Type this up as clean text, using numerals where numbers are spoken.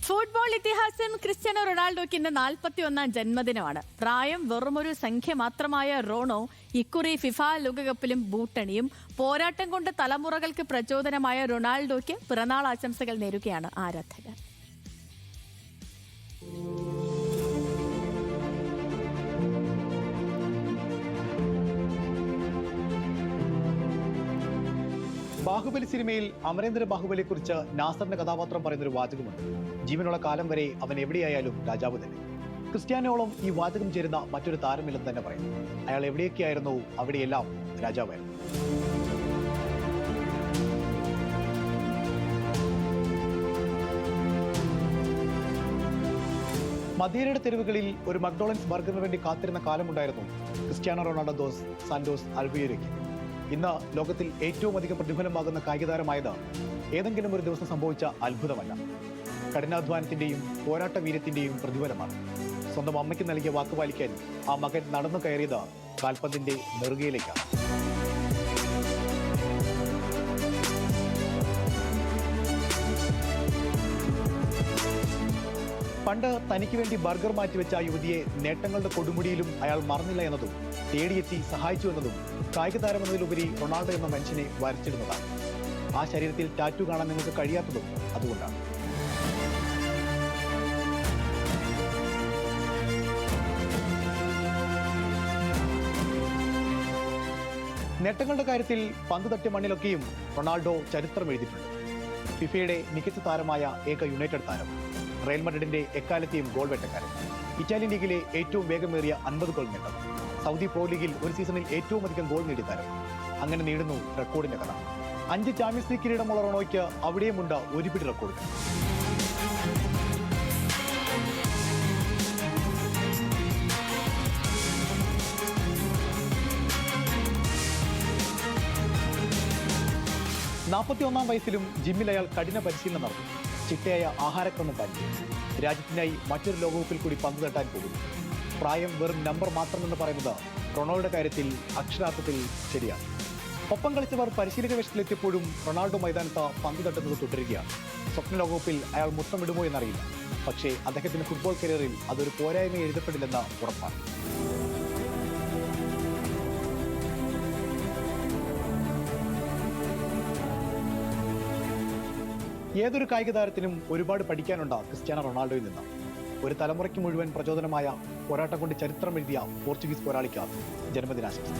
Football ഇതിഹാസം Cristiano റൊണാൾഡോയ്ക്ക് ഇന്ന് 41ാം ജന്മദിനമാണ്. പ്രായം വെറുമൊരു സംഖ്യ മാത്രമായ റോണോ ഇക്കുറി ഫിഫ ലോകകപ്പിലും ബൂട്ടണിയും. പോരാട്ടം കൊണ്ട് തലമുറകൾക്ക് പ്രചോദനമായ റൊണാൾഡോയ്ക്ക് പിറന്നാൾ ആശംസകൾ നേരുകയാണ് ആരാധകർ. ബാഹുബലി സിനിമയിൽ അമരേന്ദ്ര ബാഹുബലിയെ കുറിച്ച് നാസറിന്റെ കഥാപാത്രം പറയുന്നൊരു വാചകമുണ്ട്: ജീവനുള്ള കാലം വരെ അവൻ എവിടെയായാലും രാജാവ് തന്നെ. ക്രിസ്ത്യാനോളം ഈ വാചകം ചേരുന്ന മറ്റൊരു താരമില്ലെന്ന് തന്നെ പറയും. അയാൾ എവിടെയൊക്കെയായിരുന്നു അവിടെയെല്ലാം രാജാവായിരുന്നു. മദീനയുടെ തെരുവുകളിൽ ഒരു മക്ഡൊണാൾഡ്സ് ബർഗറിന് വേണ്ടി കാത്തിരുന്ന കാലമുണ്ടായിരുന്നു ക്രിസ്ത്യാനോ റൊണാൾഡോ ദോസ് സാന്റോസ് അൽവിയേരയ്ക്ക്. ഇന്ന് ലോകത്തിൽ ഏറ്റവും അധികം പ്രതിഫലമാകുന്ന കായിക താരമായത് ഏതെങ്കിലും ഒരു ദിവസം സംഭവിച്ച അത്ഭുതമല്ല, കഠിനാധ്വാനത്തിന്റെയും പോരാട്ട വീര്യത്തിന്റെയും പ്രതിഫലമാണ്. സ്വന്തം അമ്മയ്ക്ക് നൽകിയ വാക്ക് പാലിക്കാൻ ആ മകൻ നടന്നു കയറിയത് കാൽപന്തിന്റെ നെറുകയിലേക്കാണ്. പണ്ട് തനിക്ക് വേണ്ടി ബർഗർ മാറ്റിവെച്ച ആ യുവതിയെ നേട്ടങ്ങളുടെ കൊടുമുടിയിലും അയാൾ മറന്നില്ല എന്നതും തേടിയെത്തി സഹായിച്ചു എന്നതും കായിക താരമെന്നതിലുപരി റൊണാൾഡോ എന്ന മനുഷ്യനെ വരച്ചിടുന്നതാണ്. ആ ശരീരത്തിൽ ടാറ്റു കാണാൻ നിങ്ങൾക്ക് കഴിയാത്തതും അതുകൊണ്ടാണ്. നേട്ടങ്ങളുടെ കാര്യത്തിൽ പന്ത് തട്ടിയ മണ്ണിലൊക്കെയും റൊണാൾഡോ ചരിത്രം എഴുതിയിട്ടുണ്ട്. ഫിഫയുടെ മികച്ച താരമായ ഏക യുണൈറ്റഡ് താരം, റയൽ മഡ്രിഡിന്റെ എക്കാലത്തെയും ഗോൾ വേട്ടക്കാരൻ, ഇറ്റാലിയൻ ലീഗിലെ ഏറ്റവും വേഗമേറിയ 50 ഗോൾ നേട്ടം, സൗദി പ്രോ ലീഗിൽ ഒരു സീസണിൽ ഏറ്റവും അധികം ഗോൾ നേടിയ താരം. അങ്ങനെ നീളുന്നു റെക്കോർഡിന്റെ കഥ. 5 ചാമ്പ്യൻസ് ലീഗ് കിരീടമുള്ള റൊണോയ്ക്ക് അവിടെയുമുണ്ട് ഒരു പിടി റെക്കോർഡ്. ാം വയസ്സിലും ജിമ്മിൽ അയാൾ കഠിന പരിശീലനം നടത്തും. ചിട്ടയായ ആഹാരക്രമം പാലിക്കും. രാജ്യത്തിനായി മറ്റൊരു ലോകകപ്പിൽ കൂടി പന്ത് തട്ടാൻ പോകുന്നു. പ്രായം വെറും നമ്പർ മാത്രമെന്ന് പറയുന്നത് റൊണാൾഡോയുടെ കാര്യത്തിൽ അക്ഷരാർത്ഥത്തിൽ ശരിയാണ്. ഒപ്പം കളിച്ചവർ പരിശീലക വേഷത്തിലെത്തിയപ്പോഴും റൊണാൾഡോ മൈതാനത്ത് പന്ത് തട്ടുന്നത് തുടരുകയാണ്. സ്വപ്ന ലോകകപ്പിൽ അയാൾ മുത്തമിടുമോ എന്നറിയില്ല. പക്ഷേ അദ്ദേഹത്തിന്റെ ഫുട്ബോൾ കരിയറിൽ അതൊരു പോരായ്മ എഴുതപ്പെടില്ലെന്ന് ഉറപ്പാണ്. ഏതൊരു കായിക താരത്തിനും ഒരുപാട് പഠിക്കാനുണ്ട് ക്രിസ്ത്യാനോ റൊണാൾഡോയിൽ നിന്ന്. ഒരു തലമുറയ്ക്ക് മുഴുവൻ പ്രചോദനമായ പോരാട്ടം കൊണ്ട് ചരിത്രം എഴുതിയ പോർച്ചുഗീസ് പോരാളിക്ക് ജന്മദിനാശംസ.